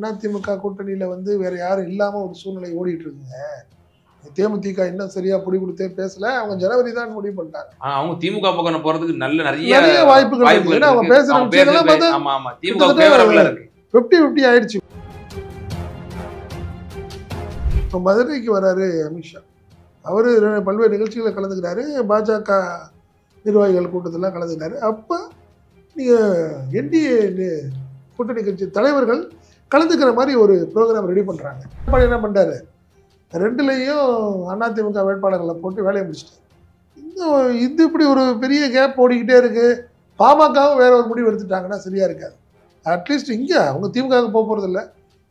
அதிமுக கூட்டணியில வந்து வேற யாரும் இல்லாம ஒரு சூழ்நிலை ஓடிட்டு இருக்குங்க. தேமுதிக இன்னும் சரியா புடி கொடுத்தே பேசல. அவங்க ஜனவரி தான் முடிவு பண்ணிட்டாங்க. அவங்க திமுக பக்கம் போறதுக்கு நிறைய வாய்ப்புகள் இருக்கு. ஏன்னா அவங்க பேசுற விஷயங்கள்லாம் பார்த்தா ஆமா ஆமா திமுக ஃபேவரபிளா இருக்கு. 50-50 ஆயிடுச்சு. இப்போ மதுரைக்கு வராரு அமித்ஷா. அவரு பல்வேறு நிகழ்ச்சிகளை கலந்துக்கிறாரு. பாஜக நிர்வாகிகள் கூட்டத்திலாம் கலந்துக்கிறாரு. அப்போ நீங்கள் என்டிஏ கூட்டணி கட்சி தலைவர்கள் கலந்துக்கிற மாதிரி ஒரு ப்ரோக்ராம் ரெடி பண்ணுறாங்க. எடப்பாடி என்ன பண்ணுறாரு, ரெண்டுலேயும் அதிமுக வேட்பாளர்களை போட்டு வேலையை முடிச்சிட்டாரு. இது இப்படி ஒரு பெரிய கேப் ஓடிக்கிட்டே இருக்குது. பாமகவும் வேற ஒரு முடிவு எடுத்துட்டாங்கன்னா சரியாக இருக்காது. அட்லீஸ்ட் இங்கே அவங்க திமுகவுக்கு போக போகிறதில்ல.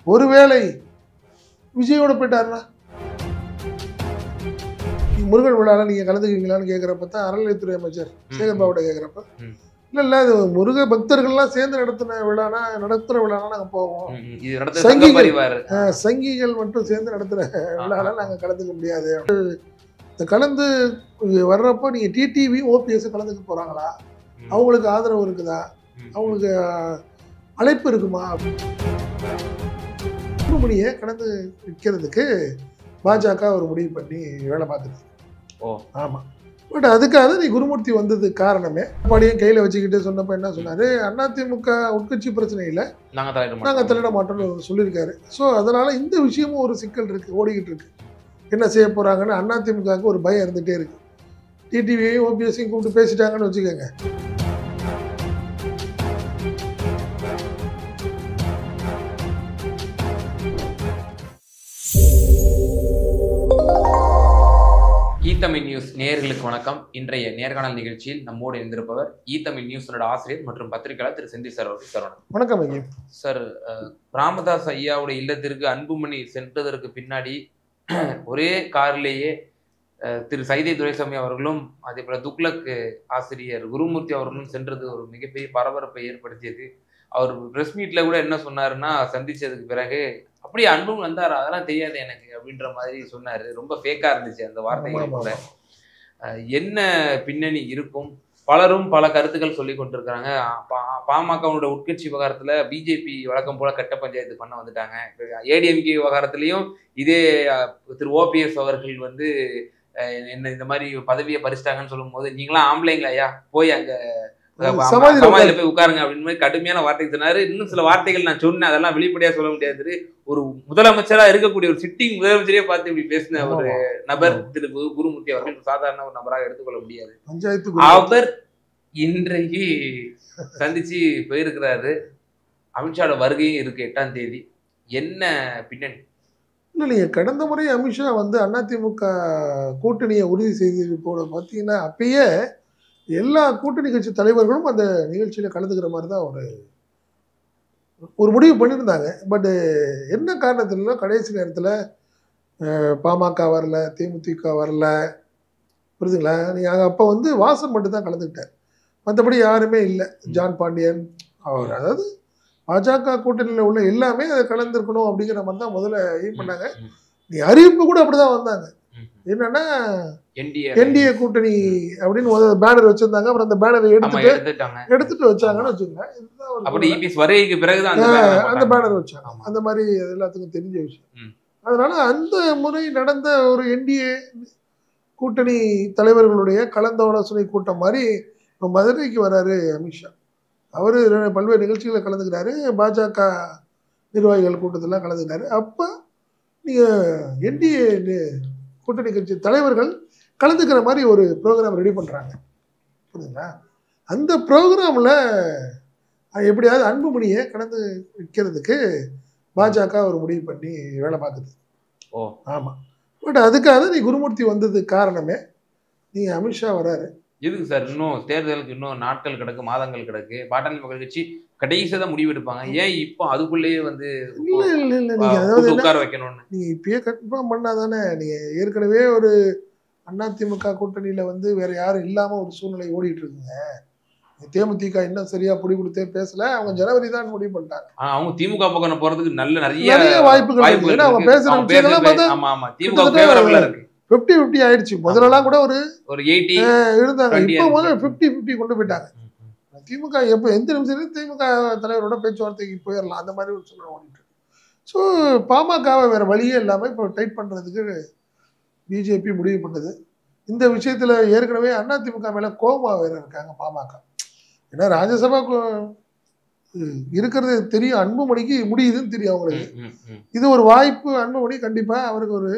ஒருவேளை விஜயோட போயிட்டாருன்னா முருகன் விழாவில் நீங்கள் கலந்துக்குவீங்களான்னு கேட்குறப்ப தான் அறநிலையத்துறை அமைச்சர் சேகர் பாபுட்ட கேட்குறப்ப இல்லை அது முருக பக்தர்கள்லாம் சேர்ந்து நடத்துகிற விழானா நாங்கள் போவோம். சங்கிகள் மட்டும் சேர்ந்து நடத்துகிற விழாலாம் நாங்கள் கலந்துக்க முடியாது. இந்த கலந்து வர்றப்போ நீங்கள் டிடிவி ஓபிஎஸ் கலந்துக்க போகிறாங்களா, அவங்களுக்கு ஆதரவு இருக்குதா, அவங்களுக்கு அழைப்பு இருக்குமா, முடியை கடந்து நிற்கிறதுக்கு பாஜக ஒரு முடிவு பண்ணி வேலை பார்க்குது. ஆமாம். பட் அதுக்காக நீ குருமூர்த்தி வந்தது காரணமே பாடியும் கையில் வச்சுக்கிட்டு சொன்னப்போ என்ன சொன்னார், அதிமுக உட்கட்சி பிரச்சனையில் நாங்கள் தலையிட மாட்டோம்னு சொல்லியிருக்காரு. ஸோ அதனால் இந்த விஷயமும் ஒரு சிக்கல் இருக்குது, ஓடிக்கிட்டு இருக்கு. என்ன செய்ய போகிறாங்கன்னு அதிமுகவுக்கு ஒரு பயம் இருந்துகிட்டே இருக்குது. டிடிவியையும் ஓபிஎஸ்ஸையும் கூப்பிட்டு பேசிட்டாங்கன்னு வச்சுக்கோங்க. ஈத்தமிழ் நியூஸ் நேயர்களுக்கு வணக்கம். இன்றைய நேர்காணல் நிகழ்ச்சியில் நம்மோடு இருந்திருப்பவர் ஈத்தமிழ் நியூஸோட ஆசிரியர் மற்றும் பத்திரிகையாளர் திரு செந்தில் சார் அவர்கள். சார் வணக்கம். சார், ராமதாஸ் ஐயாவுடைய இல்லத்திற்கு அன்புமணி சென்றதற்கு பின்னாடி ஒரே காரிலேயே திரு சைதை துரைசாமி அவர்களும் அதே போல துக்ளக் ஆசிரியர் குருமூர்த்தி அவர்களும் சென்றது ஒரு மிகப்பெரிய பரபரப்பை ஏற்படுத்தியது. அவர் பிரஸ் மீட்ல கூட என்ன சொன்னாருன்னா, சந்திச்சதுக்கு பிறகு அப்படியே அன்பும் வந்தார், அதெல்லாம் தெரியாது எனக்கு அப்படின்ற மாதிரி சொன்னாரு. ரொம்ப ஃபேக்கா இருந்துச்சு அந்த வார்த்தைகள் கூட. என்ன பின்னணி இருக்கும்? பலரும் பல கருத்துக்கள் சொல்லி கொண்டிருக்கிறாங்க. பாமகவோட உட்கட்சி விவகாரத்துல பிஜேபி வழக்கம் போல கட்ட பஞ்சாயத்து பண்ண வந்துட்டாங்க. ஏடிஎம்கே விவகாரத்திலையும் இதே திரு ஓபிஎஸ் அவர்கள் வந்து என்ன இந்த மாதிரி பதவியை பறிச்சிட்டாங்கன்னு சொல்லும் போது, நீங்களாம் ஆம்பளைங்களா ஐயா, போய் அங்க சமாதியில போய் உட்காருங்க அப்படின்னு மாதிரி கடுமையான வார்த்தை சொன்னாரு. இன்னும் சில வார்த்தைகள் நான் சொன்னேன், அதெல்லாம் வெளிப்படையா சொல்ல முடியாது. ஒரு முதலமைச்சரா இருக்கக்கூடிய ஒரு சிட்டிங் முதலமைச்சரே பார்த்து இப்படி பேசின ஒரு நபர் திரு குருமூர்த்தி அவர்கள் சாதாரண ஒரு நபராக எடுத்துக்கொள்ள முடியாது. அவர் இன்றைக்கு சந்திச்சு போயிருக்கிறாரு. அமித்ஷாவோட வருகையும் இருக்கு 8ஆம் தேதி. என்ன பின்னணி? இல்லை, நீங்கள் கடந்த முறை அமித்ஷா வந்து அதிமுக கூட்டணியை உறுதி செய்து போட பார்த்தீங்கன்னா, அப்பயே எல்லா கூட்டணி கட்சி தலைவர்களும் அந்த நிகழ்ச்சியில் கலந்துக்கிற மாதிரி தான் ஒரு முடிவு பண்ணியிருந்தாங்க. பட்டு என்ன காரணத்துலனா கடைசி நேரத்தில் பாமக வரல, தேமுதிக வரல, புரியுதுங்களா? நீங்கள் அப்போ வந்து வாசன் மட்டும் தான் கலந்துக்கிட்டார், மற்றபடி யாருமே இல்லை. ஜான் பாண்டியன் அவர், அதாவது பாஜக கூட்டணியில் உள்ள எல்லாமே அதை கலந்துருக்கணும் அப்படிங்கிற மாதிரி தான் முதல்ல எய்ம் பண்ணாங்க. நீ அறிவிப்பு கூட அப்படிதான் வந்தாங்க. என்னன்னா என்டிஏ கூட்டணி அப்படின்னு முதல்ல பேனர் வச்சிருந்தாங்க. அப்புறம் அந்த பேனரை எடுத்துட்டு வச்சாங்கன்னு வச்சுக்கோங்க. அந்த பேனர் வச்சாங்க. அந்த மாதிரி எல்லாத்துக்கும் தெரிஞ்ச விஷயம். அதனால அந்த முறை நடந்த ஒரு என்டிஏ கூட்டணி தலைவர்களுடைய கலந்தாலோசனை கூட்டம் மாதிரி இப்போ மதுரைக்கு வராரு அமித்ஷா. அவரு பல்வேறு நிகழ்ச்சிகளை கலந்துக்கிறாரு. பாஜக நிர்வாகிகள் கூட்டத்திலாம் கலந்துக்கிறாரு. அப்போ நீங்கள் என்டிஏ கூட்டணி கட்சி தலைவர்கள் கலந்துக்கிற மாதிரி ஒரு ப்ரோக்ராம் ரெடி பண்ணுறாங்க, புரியுதுங்களா? அந்த ப்ரோக்ராமில் எப்படியாவது அன்புமணியை கடந்து வைக்கிறதுக்கு பாஜக ஒரு முடிவு பண்ணி வேலை பார்க்குது. ஆமாம். பட் அதுக்காக நீ குருமூர்த்தி வந்தது காரணமே நீங்கள் அமித்ஷா வராரு. எதுக்கு சார்? இன்னும் தேர்தலுக்கு இன்னும் நாட்கள் கிடக்கு, மாதங்கள் கிடக்கு. பாட்டாளி மக்கள் கட்சி கடைசியாக தான் முடிவு எடுப்பாங்க. ஏன் இப்போ அதுக்குள்ளேயே வந்து இல்லை நீங்கள் அதாவது உட்கார வைக்கணும்னு நீங்கள் இப்பயே கன்ஃபார்ம் பண்ணால் தானே. நீங்கள் ஏற்கனவே ஒரு அதிமுக கூட்டணியில் வந்து வேற யாரும் இல்லாமல் ஒரு சூழ்நிலை ஓடிட்டு இருக்குங்க. தேமுதிக இன்னும் சரியா புடி கொடுத்தே பேசல. அவங்க ஜனவரி தான் முடிவு பண்ணிட்டாங்க. அவங்க திமுக பக்கம் போறதுக்கு நிறைய வாய்ப்புகள் இருக்கு. ஏன்னா அவங்க பேசுற விஷயங்கள்லாம் பார்த்தா 50-50 ஆயிடுச்சு. முதலெல்லாம் கூட ஒரு 80 இருந்தாங்க. இப்போ முதல்ல 50-50 கொண்டு போயிட்டாங்க. திமுக எப்போ எந்த நிமிஷம் திமுக தலைவரோட பேச்சுவார்த்தைக்கு போயிடலாம், அந்த மாதிரி ஒரு சூழ்நிலை ஓடிட்டு இருக்கு. ஸோ பாமகவை வேறு வழியே இல்லாமல் இப்போ டைட் பண்ணுறதுக்கு பிஜேபி முடிவு பண்ணுது. இந்த விஷயத்தில் ஏற்கனவே அதிமுக மேலே கோபமாக வேறு இருக்காங்க பாமக. ஏன்னா ராஜ்யசபா இருக்கிறது தெரியும், அன்புமணிக்கு முடியுதுன்னு தெரியும் அவங்களுக்கு. இது ஒரு வாய்ப்பு, அன்புமணி கண்டிப்பாக அவருக்கு ஒரு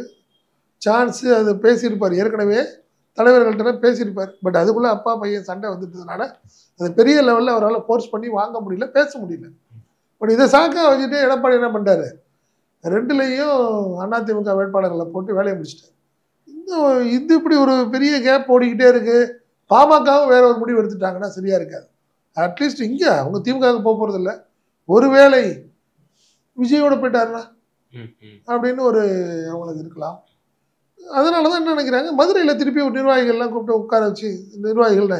சான்ஸு அது பேசியிருப்பார், ஏற்கனவே தலைவர்கள்ட்ட பேசியிருப்பார். பட் அதுக்குள்ளே அப்பா பையன் சண்டை வந்துட்டதுனால அது பெரிய லெவலில் அவரால் ஃபோர்ஸ் பண்ணி வாங்க முடியல, பேச முடியல. பட் இதை சாக்கா வச்சுட்டு எடப்பாடி என்ன பண்ணிட்டாரு, ரெண்டுலேயும் அதிமுக வேட்பாளர்களை போட்டு வேலையை முடிச்சிட்டாரு. இது இப்படி ஒரு பெரிய கேப் ஓடிக்கிட்டே இருக்கு. பாமகவும் வேற ஒரு முடிவு எடுத்துட்டாங்கன்னா சரியா இருக்காது. அட்லீஸ்ட் இங்கே அவங்க திமுக போக போகிறது இல்லை, ஒருவேளை விஜயோட போயிட்டாருன்னா அப்படின்னு ஒரு அவங்களுக்கு இருக்கலாம். அதனால தான் என்ன நினைக்கிறாங்க, மதுரையில் திருப்பி ஒரு நிர்வாகிகள்லாம் கூப்பிட்டு உட்கார வச்சு, நிர்வாகிகள்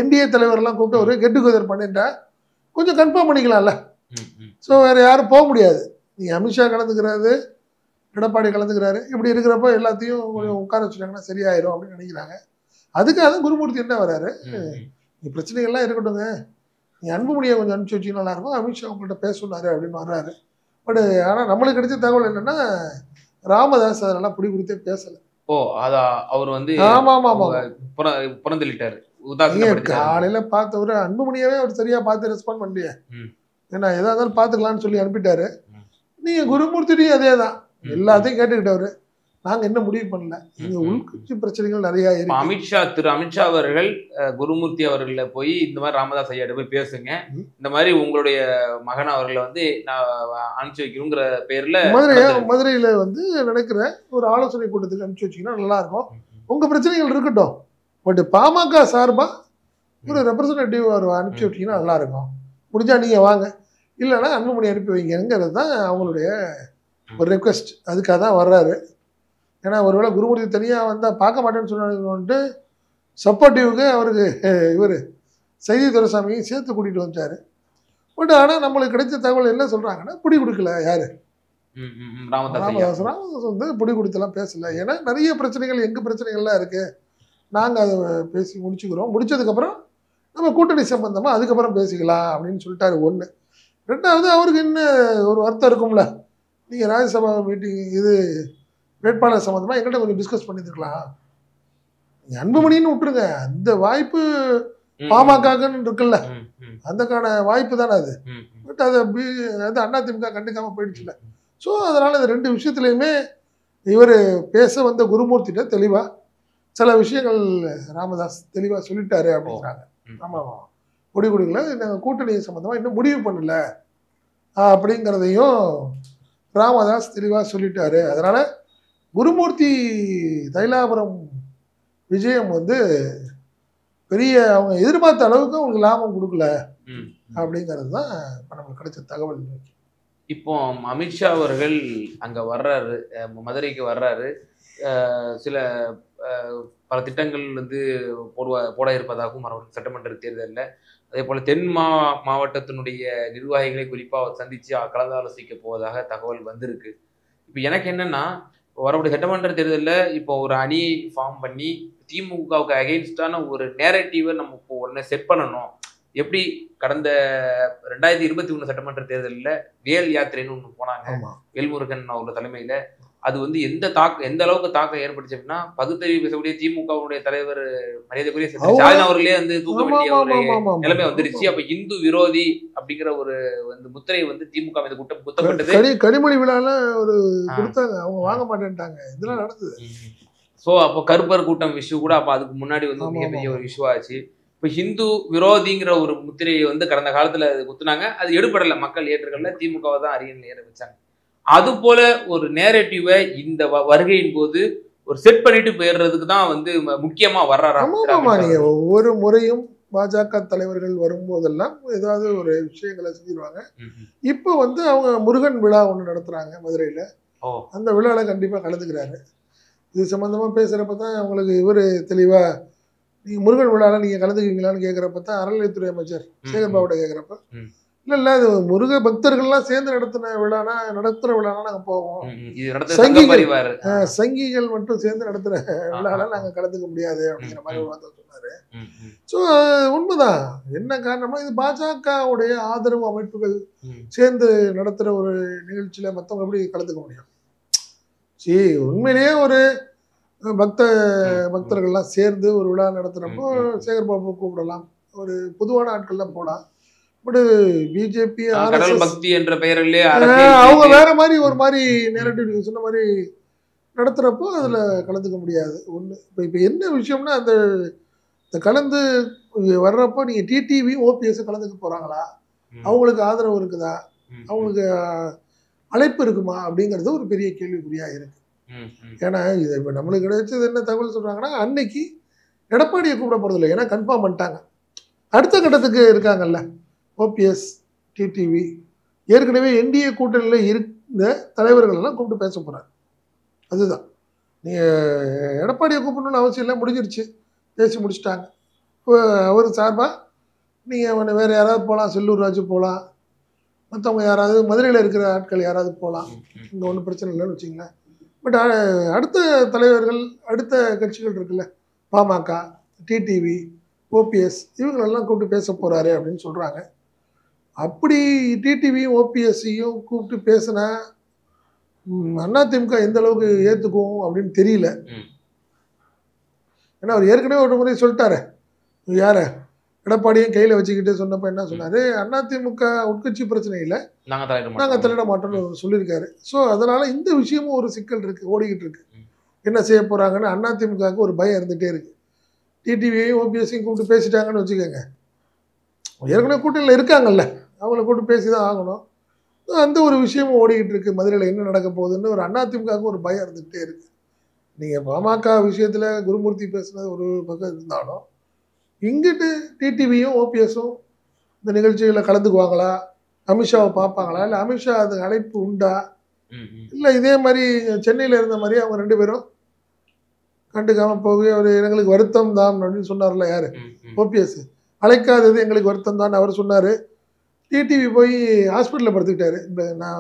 என்டிஏ தலைவர்லாம் கூப்பிட்டு ஒரு கெட் டுகெதர் பண்ணிட்டா கொஞ்சம் கன்ஃபார்ம் பண்ணிக்கலாம்ல. ஸோ வேறு யாரும் போக முடியாது. நீங்கள் அமித்ஷா கலந்துக்கிறாரு, எடப்பாடி கலந்துக்கிறாரு, இப்படி இருக்கிறப்போ எல்லாத்தையும் கொஞ்சம் உட்கார வச்சுட்டாங்கன்னா சரியாயிரும் அப்படின்னு நினைக்கிறாங்க. அதுக்காக தான் குருமூர்த்தி என்ன வர்றாரு, பிரச்சனைகள்லாம் இருக்கட்டுங்க, நீ அன்புமணியை கொஞ்சம் அனுப்பிச்சி வச்சு நல்லாயிருக்கும், அமித்ஷா உங்கள்கிட்ட பேச சொன்னாரு அப்படின்னு வர்றாரு. பட் ஆனால் நம்மளுக்கு கிடைச்ச தகவல் என்னன்னா, ராமதாஸ் அதெல்லாம் பிடி கொடுத்தே பேசலை. ஓ, அதான் அவர் வந்து புறந்தள்ளிட்டாரு. காலையில பார்த்தவரு அன்புமணியவே அவர் சரியா பார்த்து ரெஸ்பாண்ட் பண்ணலையே, ஏன்னா எதா இருந்தாலும் பார்த்துக்கலான்னு சொல்லி அனுப்பிட்டாரு. நீங்க குருமூர்த்தியும் அதே தான், எல்லாத்தையும் கேட்டுக்கிட்டவரு. நாங்க என்ன முடிவு பண்ணல, இங்க உள்கட்சி பிரச்சனைகள் நிறைய இருக்கு. திரு அமித்ஷா அவர்கள் குருமூர்த்தி அவர்கள போய் இந்த மாதிரி ராமதாஸ் ஐயாட்ட போய் பேசுங்க, இந்த மாதிரி உங்களுடைய மகன் அவர்களை வந்து நான் அனுப்பிச்சு வைக்கணுங்கிற பேர்ல மதுரையில வந்து நினைக்கிற ஒரு ஆலோசனை கூட்டத்துக்கு அனுப்பிச்சு வச்சீங்கன்னா நல்லா இருக்கும், உங்க பிரச்சனைகள் இருக்கட்டும், பட் பாமக சார்பா ஒரு ரெப்ரசன்டேட்டிவ் அனுப்பிச்சு விட்டீங்கன்னா நல்லா இருக்கும், முடிஞ்சா நீங்க வாங்க, இல்லைன்னா அன்புமணி அனுப்பி வைங்கிறது தான் அவங்களுடைய ஒரு ரெக்வெஸ்ட். அதுக்காக தான் வர்றாரு. ஏன்னா ஒருவேளை குருமூர்த்தி தனியாக வந்தால் பார்க்க மாட்டேன்னு சொன்னாட்டு சப்போர்ட்டிவுக்கு அவருக்கு இவர் செய்தி துரைசாமியும் சேர்த்து கூட்டிகிட்டு வந்துட்டார். பட் ஆனால் நம்மளுக்கு கிடைச்ச தகவல் என்ன சொல்கிறாங்கன்னா, பிடி கொடுக்கல யார், ராமதாஸ் வந்து பிடி கொடுத்தெல்லாம் பேசலை. ஏன்னா நிறைய பிரச்சனைகள், எங்கள் பிரச்சனைகள்லாம் இருக்குது, நாங்கள் அதை பேசி முடிச்சுக்கிறோம், முடித்ததுக்கப்புறம் நம்ம கூட்டணி சம்பந்தமாக அதுக்கப்புறம் பேசிக்கலாம் அப்படின்னு சொல்லிட்டாரு. ஒன்று. ரெண்டாவது, அவருக்கு இன்னும் ஒரு வருத்தம் இருக்கும்ல, நீங்கள் ராஜ்யசபா மீட்டிங் இது வேட்பாளர் சம்பந்தமாக எங்கள்கிட்ட கொஞ்சம் டிஸ்கஸ் பண்ணியிருக்கலாம், அன்புமணின்னு விட்டுருங்க, அந்த வாய்ப்பு பாமகன்னு இருக்குல்ல, அதுக்கான வாய்ப்பு தானே அது. பட் அதை அதிமுக கண்டுக்காமல் போயிடுச்சுல. ஸோ அதனால் இந்த ரெண்டு விஷயத்துலையுமே இவர் பேச வந்த குருமூர்த்திட்ட தெளிவாக சில விஷயங்கள் ராமதாஸ் தெளிவாக சொல்லிட்டாரு அப்படிங்கிறாங்க. ஆமாம், பொடி கொடுக்கல, நாங்கள் கூட்டணி சம்மந்தமாக இன்னும் முடிவு பண்ணல அப்படிங்கிறதையும் ராமதாஸ் தெளிவாக சொல்லிட்டாரு. அதனால் குருமூர்த்தி தைலாபுரம் விஜயம் வந்து பெரிய அவங்க எதிர்பார்த்த அளவுக்கு அவங்களுக்கு லாபம் கொடுக்கல அப்படிங்கிறது தான் இப்போ நம்மளுக்கு கிடைச்ச தகவல். இப்போ அமித்ஷா அவர்கள் அங்கே வர்றாரு, மதுரைக்கு வர்றாரு, சில பல திட்டங்கள் வந்து போட இருப்பதாகவும் அவர்கள் சட்டமன்ற தேர்தலில், அதே போல் தென் மாவட்டத்தினுடைய நிர்வாகிகளை குறிப்பாக அவர் சந்தித்து கலந்து ஆலோசிக்க போவதாக தகவல் வந்திருக்கு. இப்போ எனக்கு என்னன்னா, வரக்கூடிய சட்டமன்ற தேர்தலில் இப்போ ஒரு அணி ஃபார்ம் பண்ணி திமுகவுக்கு அகெயின்ஸ்டான ஒரு நேரட்டிவை நம்ம இப்போ உடனே செட் பண்ணணும். எப்படி கடந்த 2021 சட்டமன்ற தேர்தலில் வேல் யாத்திரைன்னு ஒன்று போனாங்க, வேல்முருகன் அவரோட தலைமையில். அது வந்து எந்த அளவுக்கு தாக்கம் ஏற்படுச்சு அப்படின்னா, பகுத்தறிவு பேசக்கூடிய திமுகவுடைய தலைவர் மரியாதைக்குரிய ஸ்டாலின் அவர்களே வந்து தூக்க வேண்டிய ஒரு நிலைமை வந்துருச்சு. அப்ப இந்து விரோதி அப்படிங்கிற ஒரு முத்திரை வந்து திமுக மீது குத்தப்பட்டது. கனிமொழி விழால ஒரு கொடுத்தாங்க, அவங்க வாங்க மாட்டேன்ட்டாங்க, இதெல்லாம் நடந்தது. ஸோ அப்போ கருப்பர் கூட்டம் இஷ்யூ கூட அப்போ அதுக்கு முன்னாடி வந்து மிகப்பெரிய ஒரு இஷ்யூ ஆச்சு. இப்போ ஹிந்து விரோதிங்கிற ஒரு முத்திரையை வந்து கடந்த காலத்துல குத்துனாங்க, அது எடுபடலை, மக்கள் ஏற்றுக்கல, திமுகவை தான் அரியணையில் ஏற வச்சாங்க. அது போல ஒரு நேரட்டிவை இந்த வருகையின் போது ஒரு செட் பண்ணிட்டு போயிடுறதுக்கு தான் வந்து முக்கியமா வர்றாரா? நீங்க ஒவ்வொரு முறையும் பாஜக தலைவர்கள் வரும்போதெல்லாம் ஏதாவது ஒரு விஷயங்களை செஞ்சிருவாங்க. இப்போ வந்து அவங்க முருகன் விழா ஒன்று நடத்துறாங்க மதுரையில, அந்த விழாவில் கண்டிப்பா கலந்துக்கிறாரு. இது சம்பந்தமா பேசுறப்ப தான் அவங்களுக்கு இவர் தெளிவா, நீங்க முருகன் விழாவில் நீங்க கலந்துக்குவீங்களான்னு கேட்குறப்ப தான் அறநிலையத்துறை அமைச்சர் சேகர் பாபுட்ட கேட்குறப்ப, இல்ல அது முருக பக்தர்கள்லாம் சேர்ந்து நடத்துற விழானா நாங்க போவோம், சங்கிகள் மட்டும் சேர்ந்து நடத்துற விழாலாம் நாங்க கலந்துக்க முடியாது அப்படிங்கிற மாதிரி ஒரு வார்த்தை சொன்னாங்க. சொன்னாரு. ஸோ உண்மைதான். என்ன காரணம்னா இது பாஜகவுடைய ஆதரவு அமைப்புகள் சேர்ந்து நடத்துற ஒரு நிகழ்ச்சியில மற்றவங்க எப்படி கலந்துக்க முடியும்? சரி, உண்மையிலேயே ஒரு பக்தர்கள்லாம் சேர்ந்து ஒரு விழா நடத்துறப்போ சேகர் பாபு கூப்பிடலாம், ஒரு பொதுவான ஆட்கள்லாம் போலாம். பட் பிஜேபி பக்தி என்ற பெயரிலே அவங்க வேற மாதிரி ஒரு மாதிரி நேரடிவ் நீங்க சொன்ன மாதிரி நடத்துறப்போ அதுல கலந்துக்க முடியாது. ஒண்ணு இப்ப என்ன விஷயம்னா அந்த கலந்து வர்றப்போ நீங்க டிடிவி ஓபிஎஸ் கலந்துக்க போறாங்களா, அவங்களுக்கு ஆதரவு இருக்குதா, அவங்களுக்கு அழைப்பு இருக்குமா அப்படிங்கிறது ஒரு பெரிய கேள்விக்குறியா இருக்கு. ஏன்னா இது இப்ப நம்மளுக்கு கிடைச்சது என்ன தகவல் சொல்றாங்கன்னா, அன்னைக்கு எடப்பாடியை கூப்பிட போறது இல்லை, ஏன்னா கன்ஃபார்ம் பண்ணிட்டாங்க. அடுத்த கட்டத்துக்கு இருக்காங்கல்ல ஓபிஎஸ், டிடிவி, ஏற்கனவே என்டிஏ கூட்டணியில் இருந்த தலைவர்கள் எல்லாம் கூப்பிட்டு பேச போறாரு. அதுதான், நீங்கள் எடப்பாடியை கூப்பிடணும்னு அவசியம் இல்லை, முடிஞ்சிருச்சு, பேசி முடிச்சுட்டாங்க. இப்போ அவர் சார்பாக நீங்கள் வேறு யாராவது போகலாம், செல்லூர் ராஜு போகலாம், மற்றவங்க யாராவது மதுரையில் இருக்கிற ஆட்கள் யாராவது போகலாம், இங்கே ஒன்றும் பிரச்சனை இல்லைன்னு வச்சிங்களேன். பட் அடுத்த தலைவர்கள், அடுத்த கட்சிகள் இருக்குல்ல, பாமக, டிடிவி, ஓபிஎஸ், இவங்களெல்லாம் கூப்பிட்டு பேச போகிறாரு அப்படின்னு சொல்கிறாங்க. அப்படி டிடிவியும் ஓபிஎஸ்சியும் கூப்பிட்டு பேசினா அதிமுக எந்த அளவுக்கு ஏற்றுக்கும் அப்படின்னு தெரியல. ஏன்னா அவர் ஏற்கனவே ஒரு முறை சொல்லிட்டாரு, யார எடப்பாடியும் கையில் வச்சுக்கிட்டு சொன்னப்போ என்ன சொன்னார், அதிமுக உட்கட்சி பிரச்சனையில் நாங்கள் தலையிட மாட்டோம்னு சொல்லியிருக்காரு. ஸோ அதனால் இந்த விஷயமும் ஒரு சிக்கல் இருக்குது, ஓடிக்கிட்டு இருக்கு. என்ன செய்ய போகிறாங்கன்னு அதிமுகவுக்கு ஒரு பயம் இருந்துகிட்டே இருக்குது. டிடிவியையும் ஓபிஎஸ்சியும் கூப்பிட்டு பேசிட்டாங்கன்னு வச்சுக்கோங்க, ஏற்கனவே கூட்டணியில் இருக்காங்கல்ல, அவங்கள கூப்பிட்டு பேசி தான் ஆகணும். அந்த ஒரு விஷயமும் ஓடிக்கிட்டு இருக்குது. மதுரையில் என்ன நடக்க போகுதுன்னு ஒரு அதிமுகவுக்கு ஒரு பயம் இருந்துகிட்டே இருக்குது. நீங்கள் பாமக விஷயத்தில் குருமூர்த்தி பேசுனது ஒரு பக்கம் இருந்தாலும், இங்கிட்டு டிடிவியும் ஓபிஎஸும் இந்த நிகழ்ச்சிகளில் கலந்துக்குவாங்களா, அமித்ஷாவை பார்ப்பாங்களா, இல்லை அமித்ஷா அது அழைப்பு உண்டா, இல்லை இதே மாதிரி சென்னையில் இருந்த மாதிரி அவங்க ரெண்டு பேரும் கண்டுக்காமல் போக ஒரு எங்களுக்கு வருத்தம் தான் அப்படின்னு சொன்னார்ல யார், ஓபிஎஸ், அழைக்காதது எங்களுக்கு வருத்தம் தான் அவர் சொன்னார். டிடிவி போய் ஹாஸ்பிட்டலில் படுத்துக்கிட்டாரு, நான்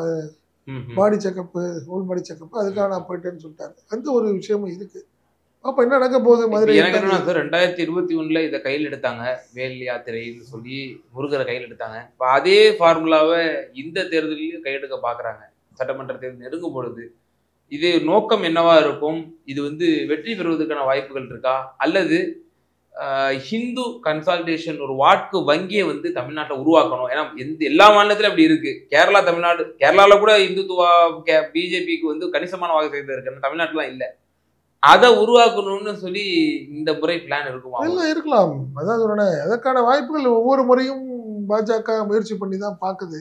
பாடி செக்கப்பு, ஹோல் பாடி செக்கப்பு, அதுக்காக நான் போயிட்டேன்னு சொல்லிட்டாரு. அந்த ஒரு விஷயமும் இருக்குது. அப்போ என்ன நடக்க போகுது மதுரை? எனக்கு என்னன்னா சார், 2021 இதை கையில் எடுத்தாங்க, வேல் யாத்திரைன்னு சொல்லி முருகரை கையில் எடுத்தாங்க. இப்போ அதே ஃபார்முலாவை இந்த தேர்தலையும் கையெடுக்க பார்க்குறாங்க. சட்டமன்ற தேர்தல் நெருங்கும் பொழுது இது நோக்கம் என்னவா இருக்கும்? இது வெற்றி பெறுவதற்கான வாய்ப்புகள் இருக்கா, அல்லது ஹிந்து கன்சால்டேஷன் ஒரு வாக்கு வங்கியை தமிழ்நாட்டில் உருவாக்கணும்? ஏன்னா எல்லா மாநிலத்திலும் அப்படி இருக்கு. கேரளா, தமிழ்நாடு, கேரளாவில் கூட இந்துத்துவா பிஜேபிக்கு கணிசமான வாக்கு செய்து இருக்கு, தமிழ்நாட்டிலாம் இல்லை. அதை உருவாக்கணும்னு சொல்லி இந்த முறை பிளான் இருக்குமா? இல்லை, இருக்கலாம். அதான் சொல்றேன், அதற்கான வாய்ப்புகள் ஒவ்வொரு முறையும் பாஜக முயற்சி பண்ணி தான் பார்க்குது.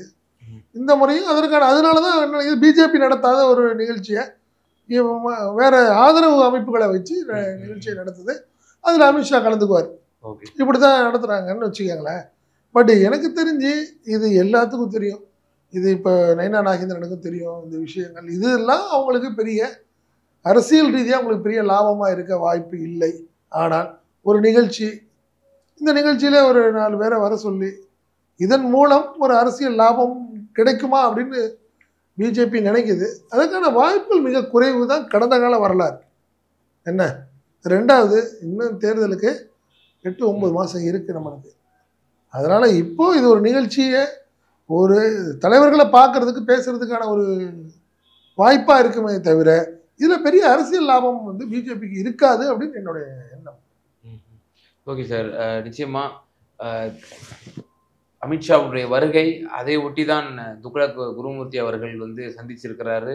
இந்த முறையும் அதற்கான, அதனால தான் இது பிஜேபி நடத்தாத ஒரு நிகழ்ச்சியை வேற ஆதரவு அமைப்புகளை வச்சு நிகழ்ச்சியை நடத்துது. அதில் அமித்ஷா கலந்துக்குவார். இப்படி தான் நடத்துகிறாங்கன்னு வச்சுக்கோங்களேன். பட் எனக்கு தெரிஞ்சு இது எல்லாத்துக்கும் தெரியும், இது இப்போ நயனா நாகேந்திரனுக்கும் தெரியும் இந்த விஷயங்கள். இதெல்லாம் அவங்களுக்கு பெரிய அரசியல் ரீதியாக அவங்களுக்கு பெரிய லாபமாக இருக்க வாய்ப்பு இல்லை. ஆனால் ஒரு நிகழ்ச்சி, இந்த நிகழ்ச்சியில் ஒரு 4 பேரை வர சொல்லி இதன் மூலம் ஒரு அரசியல் லாபம் கிடைக்குமா அப்படின்னு பிஜேபி நினைக்குது. அதுக்கான வாய்ப்புகள் மிக குறைவு தான் கடந்த கால வரலாறு. என்ன, ரெண்டாவது இன்னும் தேர்தலுக்கு 8-9 மாதம் இருக்குது நம்மளுக்கு. அதனால் இப்போது இது ஒரு நிகழ்ச்சியை ஒரு தலைவர்களை பார்க்குறதுக்கு, பேசுகிறதுக்கான ஒரு வாய்ப்பாக இருக்குமே தவிர இதில் பெரிய அரசியல் லாபம் பிஜேபிக்கு இருக்காது அப்படின்னு என்னுடைய எண்ணம். ஓகே சார், நிச்சயமாக அமித்ஷாவுடைய வருகை, அதை ஒட்டி தான் துக்ளக் குருமூர்த்தி அவர்கள் சந்திச்சிருக்கிறாரு.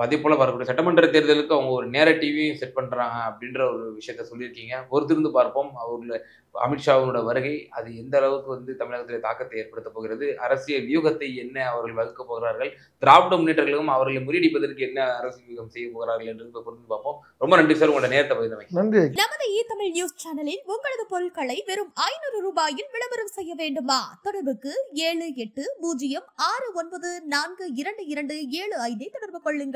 அதே போல் வரக்கூடிய சட்டமன்ற தேர்தலுக்கு அவங்க ஒரு நேரட்டிவையும் செட் பண்ணுறாங்க அப்படின்ற ஒரு விஷயத்த சொல்லியிருக்கீங்க. பொறுத்திருந்து பார்ப்போம் அவர்கள் அமித்ஷாவோட வருகை அது எந்த அளவுக்கு தமிழகத்தில் தாக்கத்தை ஏற்படுத்த போகிறது, அரசியல் வியூகத்தை என்ன அவர்கள் வகுக்க போகிறார்கள், திராவிட முன்னேற்றங்களும் அவர்களை முறியடிப்பதற்கு என்ன அரசியல் வியூகம் செய்ய போகிறார்கள் என்று பொறுத்து பார்ப்போம். ரொம்ப நன்றி சார், உங்களோட நேரத்தை பகிர்ந்தமை. நன்றி. நமது இ-தமிழ் நியூஸ் சேனலில் உங்களது பொருட்களை வெறும் 500 ரூபாயில் விளம்பரம் செய்ய வேண்டுமா? தொடர்புக்கு 7806942275 தொடர்பு கொள்ளுங்கள்.